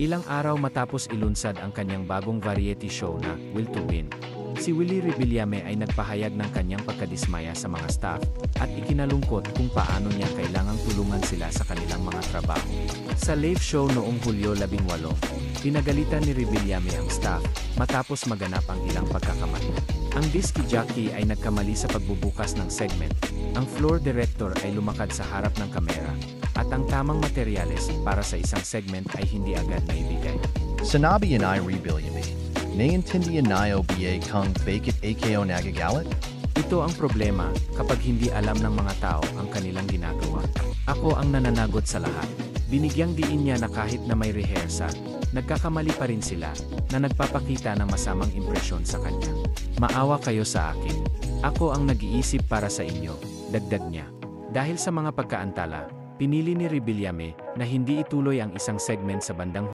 Ilang araw matapos ilunsad ang kanyang bagong variety show na Will to Win, si Willie Rebillame ay nagpahayag ng kanyang pagkadismaya sa mga staff at ikinalungkot kung paano niya kailangang tulungan sila sa kanilang mga trabaho. Sa live show noong Hulyo 18, pinagalitan ni Rebillame ang staff matapos maganap ang ilang pagkakamali. Ang disc jockey ay nagkamali sa pagbubukas ng segment, ang floor director ay lumakad sa harap ng kamera, at ang tamang materyales para sa isang segment ay hindi agad naibigay. Sinabi yan ay Rebillame, naiintindihan niyo ba kung bakit ako nagagalit? Ito ang problema kapag hindi alam ng mga tao ang kanilang ginagawa. Ako ang nananagot sa lahat. Binigyang diin niya na kahit na may rehearsal, nagkakamali pa rin sila na nagpapakita ng masamang impresyon sa kanya. Maawa kayo sa akin. Ako ang nag-iisip para sa inyo, dagdag niya. Dahil sa mga pagkaantala, pinili ni Rebillame na hindi ituloy ang isang segment sa bandang